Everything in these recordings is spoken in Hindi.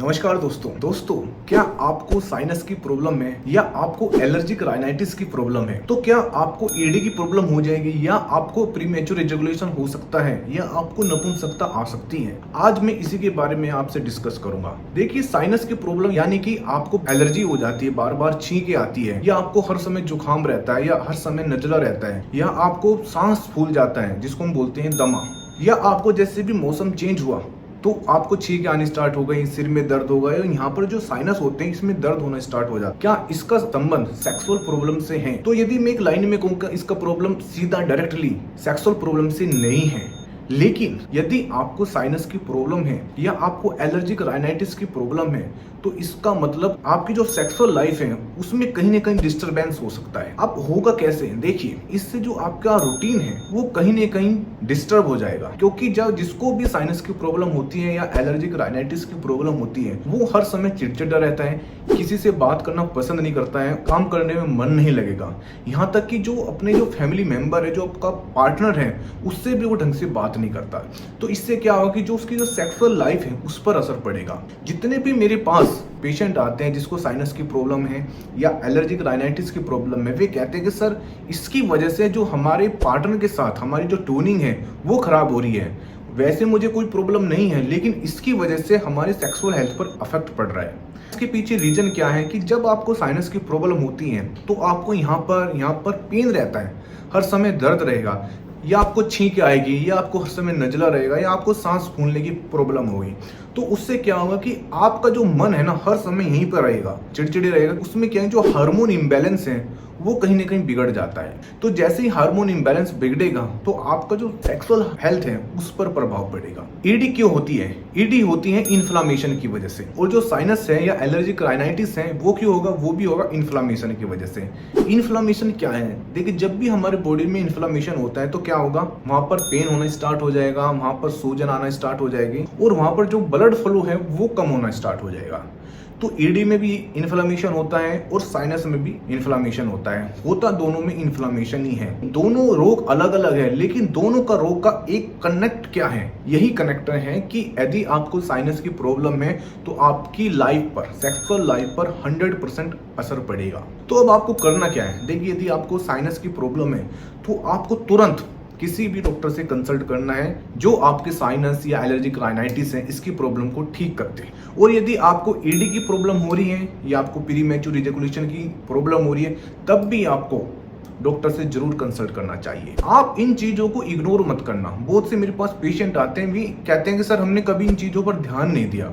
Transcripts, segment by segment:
नमस्कार दोस्तों, क्या आपको साइनस की प्रॉब्लम है या आपको एलर्जिक राइनाइटिस की प्रॉब्लम है? तो क्या आपको ईडी की प्रॉब्लम हो जाएगी या आपको प्रीमेच्योर इजैकुलेशन हो सकता है या आपको नपुंसकता आ सकती है? आज मैं इसी के बारे में आपसे डिस्कस करूंगा। देखिए, साइनस की प्रॉब्लम यानी कि आपको एलर्जी हो जाती है, बार बार छींके आती है, या आपको हर समय जुकाम रहता है, या हर समय नजला रहता है, या आपको सांस फूल जाता है जिसको हम बोलते हैं दमा, या आपको जैसे भी मौसम चेंज हुआ तो आपको छींके आनी स्टार्ट हो गई, सिर में दर्द हो गया, यहाँ पर जो साइनस होते हैं इसमें दर्द होना स्टार्ट हो जाता है। क्या इसका संबंध सेक्सुअल प्रॉब्लम से है? तो यदि मैं एक लाइन में कहूँगा, इसका प्रॉब्लम सीधा डायरेक्टली सेक्सुअल प्रॉब्लम से नहीं है, लेकिन यदि आपको साइनस की प्रॉब्लम है या आपको एलर्जिक राइनाइटिस की प्रॉब्लम है तो इसका मतलब आपकी जो सेक्सुअल लाइफ है उसमें कहीं ना कहीं डिस्टरबेंस हो सकता है। अब होगा कैसे? देखिए, इससे जो आपका रूटीन है वो कहीं ना कहीं डिस्टर्ब हो जाएगा, क्योंकि जब जिसको भी साइनस की प्रॉब्लम होती है या एलर्जिक राइनाइटिस की प्रॉब्लम होती है वो हर समय चिड़चिड़ा रहता है, किसी से बात करना पसंद नहीं करता है, काम करने में मन नहीं लगेगा, यहाँ तक कि जो अपने जो फैमिली मेंबर है, जो आपका पार्टनर है, उससे भी वो ढंग से बात नहीं करता। तो इससे क्या होगा कि जो उसकी जो सेक्सुअल लाइफ है उस पर असर पड़ेगा। जितने भी मेरे पास पेशेंट आते हैं जिसको साइनस की प्रॉब्लम है या एलर्जिक राइनाइटिस की प्रॉब्लम है, वे कहते हैं कि सर इसकी वजह से जो हमारे पार्टनर के साथ हमारी जो टोनिंग है वो खराब हो रही है। वैसे मुझे कोई प्रॉब्लम नहीं है, लेकिन इसकी वजह से हमारी सेक्सुअल हेल्थ पर अफेक्ट पड़ रहा है। इसके पीछे रीजन क्या है कि जब आपको साइनस की प्रॉब्लम होती है तो आपको यहाँ पर पेन रहता है, हर समय दर्द रहेगा, या आपको छींक आएगी, या आपको हर समय नजला रहेगा, या आपको सांस फूलने की प्रॉब्लम होगी। तो उससे क्या होगा कि आपका जो मन है ना हर समय यहीं पर रहेगा, चिड़चिड़े रहेगा। उसमें क्या है, जो हार्मोन इम्बैलेंस है वो कहीं ना कहीं बिगड़ जाता है। तो जैसे ही हार्मोन इम्बैलेंस बिगड़ेगा तो आपका जो सेक्सुअल हेल्थ है उस पर प्रभाव पड़ेगा। ईडी क्यों होती है? ईडी होती है इन्फ्लामेशन की वजह से, और जो साइनस है या एलर्जिक राइनाइटिस है वो क्यों होगा? वो भी होगा इन्फ्लामेशन की वजह से। इन्फ्लामेशन क्या है? देखिए, जब भी हमारे बॉडी में इन्फ्लामेशन होता है तो क्या होगा, वहां पर पेन होना स्टार्ट हो जाएगा, वहां पर सूजन आना स्टार्ट हो जाएगी, और वहां पर जो ब्लड फ्लो है वो कम होना स्टार्ट हो जाएगा। तो ईडी में भी इन्फ्लामेशन होता है और साइनस में भी इन्फ्लामेशन होता है, होता दोनों में इन्फ्लामेशन ही है। दोनों रोग अलग अलग है, लेकिन दोनों का रोग का एक कनेक्ट क्या है? यही कनेक्टर है कि यदि आपको साइनस की प्रॉब्लम है तो आपकी लाइफ पर, सेक्सुअल लाइफ पर 100% असर पड़ेगा। तो अब आपको करना क्या है? देखिए, यदि आपको साइनस की प्रॉब्लम है तो आपको तुरंत किसी भी डॉक्टर से कंसल्ट करना है जो आपके साइनस या एलर्जिक राइनाइटिस है इसकी प्रॉब्लम को ठीक करते हैं। और यदि आपको ईडी की प्रॉब्लम हो रही है या आपको प्रीमेच्योर इजैकुलेशन की प्रॉब्लम हो रही है, तब भी आपको डॉक्टर से जरूर कंसल्ट करना चाहिए। आप इन चीजों को इग्नोर मत करना। बहुत से मेरे पास पेशेंट आते हैं, भी कहते हैं कि सर हमने कभी इन चीजों पर ध्यान नहीं दिया।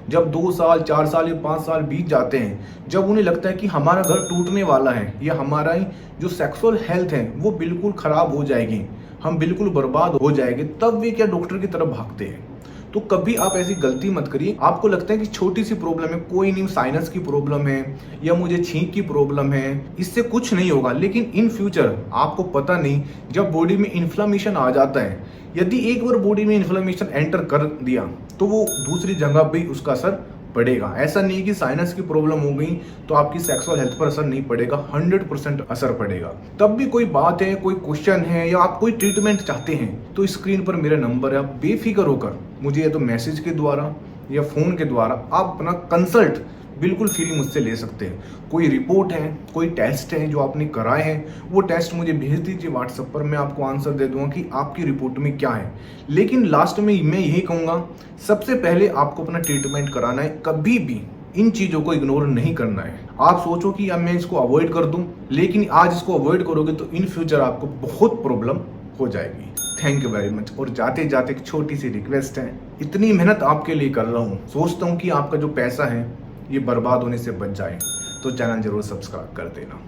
जब 2 साल 4 साल या 5 साल बीत जाते हैं, जब उन्हें लगता है कि हमारा घर टूटने वाला है या हमारा जो सेक्सुअल हेल्थ है वो बिल्कुल खराब हो जाएगी, हम बिल्कुल बर्बाद हो जाएंगे, तब वे क्या डॉक्टर की तरफ भागते हैं। तो कभी आप ऐसी गलती मत करिए। आपको लगता है कि छोटी सी प्रॉब्लम है, कोई नहीं, साइनस की प्रॉब्लम है या मुझे छींक की प्रॉब्लम है, इससे कुछ नहीं होगा, लेकिन इन फ्यूचर आपको पता नहीं, जब बॉडी में इन्फ्लामेशन आ जाता है, यदि एक बार बॉडी में इन्फ्लामेशन एंटर कर दिया तो वो दूसरी जगह भी उसका असर पड़ेगा। ऐसा नहीं कि साइनस की प्रॉब्लम हो गई तो आपकी सेक्सुअल हेल्थ पर असर नहीं पड़ेगा, 100% असर पड़ेगा। तब भी कोई बात है, कोई क्वेश्चन है, या आप कोई ट्रीटमेंट चाहते हैं तो स्क्रीन पर मेरा नंबर है, आप बेफिक्र होकर मुझे या तो मैसेज के द्वारा या फोन के द्वारा आप अपना कंसल्ट बिल्कुल फ्री मुझसे ले सकते हैं। कोई रिपोर्ट है, कोई टेस्ट है जो आपने कराए हैं, वो टेस्ट मुझे भेज दीजिए व्हाट्सएप पर, मैं आपको आंसर दे दूंगा कि आपकी रिपोर्ट में क्या है। लेकिन लास्ट में मैं यही कहूँगा, सबसे पहले आपको अपना ट्रीटमेंट कराना है, कभी भी इन चीज़ों को इग्नोर नहीं करना है। आप सोचो कि अब मैं इसको अवॉइड कर दूं, लेकिन आज इसको अवॉइड करोगे तो इन फ्यूचर आपको बहुत प्रॉब्लम हो जाएगी। Thank you very much. और जाते जाते एक छोटी सी रिक्वेस्ट है, इतनी मेहनत आपके लिए कर रहा हूँ, सोचता हूँ कि आपका जो पैसा है ये बर्बाद होने से बच जाए, तो चैनल जरूर सब्सक्राइब कर देना।